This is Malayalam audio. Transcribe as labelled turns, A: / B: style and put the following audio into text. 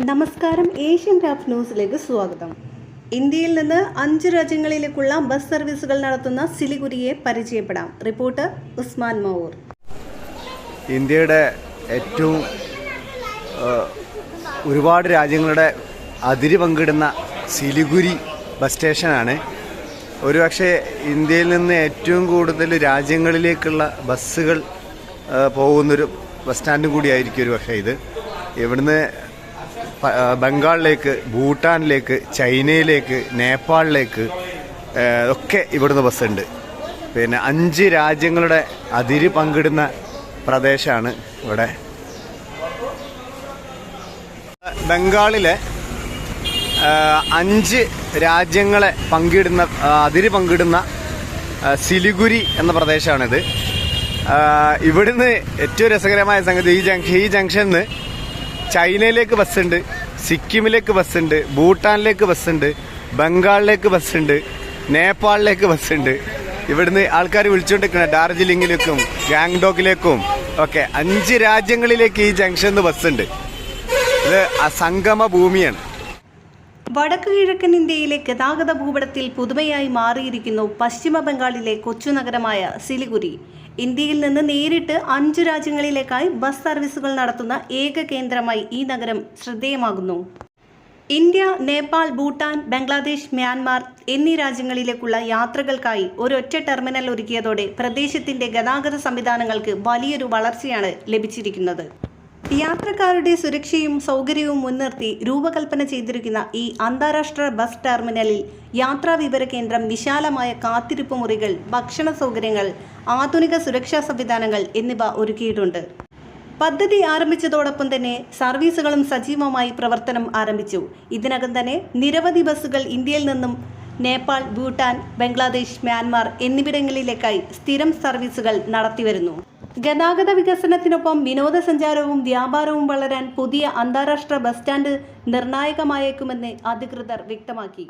A: നമസ്കാരം, ഏഷ്യൻ ക്രാഫ്റ്റ് ന്യൂസിലേക്ക് സ്വാഗതം. ഇന്ത്യയിൽ നിന്ന് 5 രാജ്യങ്ങളിലേക്കുള്ള ബസ് സർവീസുകൾ നടത്തുന്ന സിലിഗുരിയെ പരിചയപ്പെടാം. റിപ്പോർട്ടർ ഉസ്മാൻ മൗർ.
B: ഇന്ത്യയുടെ ഏറ്റവും ഒരുപാട് രാജ്യങ്ങളുടെ അതിര് പങ്കിടുന്ന സിലിഗുരി ബസ് സ്റ്റേഷനാണ്. ഒരുപക്ഷെ ഇന്ത്യയിൽ നിന്ന് ഏറ്റവും കൂടുതൽ രാജ്യങ്ങളിലേക്കുള്ള ബസ്സുകൾ പോകുന്നൊരു ബസ് സ്റ്റാൻഡും കൂടിയായിരിക്കും ഒരുപക്ഷെ ഇത്. ഇവിടുന്ന് ബംഗാളിലേക്ക്, ഭൂട്ടാനിലേക്ക്, ചൈനയിലേക്ക്, നേപ്പാളിലേക്ക് ഒക്കെ ഇവിടുന്ന് ബസ്സുണ്ട്. പിന്നെ 5 രാജ്യങ്ങളുടെ അതിര് പങ്കിടുന്ന പ്രദേശമാണ് ഇവിടെ. ബംഗാളിലെ 5 രാജ്യങ്ങളെ അതിര് പങ്കിടുന്ന സിലിഗുരി എന്ന പ്രദേശമാണിത്. ഇവിടുന്ന് ഏറ്റവും രസകരമായ സംഗതി, ഈ ജംഗ്ഷനിൽ ചൈനയിലേക്ക് ബസ്സുണ്ട്, സിക്കിമിലേക്ക് ബസ്സുണ്ട്, ഭൂട്ടാനിലേക്ക് ബസ്സുണ്ട്, ബംഗാളിലേക്ക് ബസ്സുണ്ട്, നേപ്പാളിലേക്ക് ബസ്സുണ്ട്. ഇവിടുന്ന് ആൾക്കാർ വിളിച്ചുകൊണ്ടിരിക്കുന്ന ഡാർജിലിംഗിലേക്കും ഗാങ്ടോക്കിലേക്കും ഒക്കെ 5 രാജ്യങ്ങളിലേക്ക് ഈ ജംഗ്ഷനിൽ ബസ്സുണ്ട്. ഇത് സംഗമ ഭൂമിയാണ്.
A: വടക്കു കിഴക്കൻ ഇന്ത്യയിലെ ഗതാഗത ഭൂപടത്തിൽ പുതുമയായി മാറിയിരിക്കുന്നു പശ്ചിമ ബംഗാളിലെ കൊച്ചു നഗരമായ സിലിഗുരി. ഇന്ത്യയിൽ നിന്ന് നേരിട്ട് 5 രാജ്യങ്ങളിലേക്കായി ബസ് സർവീസുകൾ നടത്തുന്ന ഏക കേന്ദ്രമായി ഈ നഗരം ശ്രദ്ധേയമാകുന്നു. ഇന്ത്യ, നേപ്പാൾ, ഭൂട്ടാൻ, ബംഗ്ലാദേശ്, മ്യാൻമാർ എന്നീ രാജ്യങ്ങളിലേക്കുള്ള യാത്രകൾക്കായി ഒരൊറ്റ ടെർമിനൽ ഒരുക്കിയതോടെ പ്രദേശത്തിന്റെ ഗതാഗത സംവിധാനങ്ങൾക്ക് വലിയൊരു വളർച്ചയാണ് ലഭിച്ചിരിക്കുന്നത്. യാത്രക്കാരുടെ സുരക്ഷയും സൗകര്യവും മുൻനിർത്തി രൂപകൽപ്പന ചെയ്തിരിക്കുന്ന ഈ അന്താരാഷ്ട്ര ബസ് ടെർമിനലിൽ യാത്രാ വിവര കേന്ദ്രം, വിശാലമായ കാത്തിരിപ്പ് മുറികൾ, ഭക്ഷണ സൗകര്യങ്ങൾ, ആധുനിക സുരക്ഷാ സംവിധാനങ്ങൾ എന്നിവ ഒരുക്കിയിട്ടുണ്ട്. പദ്ധതി ആരംഭിച്ചതോടൊപ്പം തന്നെ സർവീസുകളും സജീവമായി പ്രവർത്തനം ആരംഭിച്ചു. ഇതിനകം തന്നെ നിരവധി ബസ്സുകൾ ഇന്ത്യയിൽ നിന്നും നേപ്പാൾ, ഭൂട്ടാൻ, ബംഗ്ലാദേശ്, മ്യാൻമാർ എന്നിവിടങ്ങളിലേക്കായി സ്ഥിരം സർവീസുകൾ നടത്തിവരുന്നു. ഗതാഗത വികസനത്തിനൊപ്പം വിനോദസഞ്ചാരവും വ്യാപാരവും വളരാൻ പുതിയ അന്താരാഷ്ട്ര ബസ് സ്റ്റാൻഡ് നിർണായകമായേക്കുമെന്ന് അധികൃതർ വ്യക്തമാക്കി.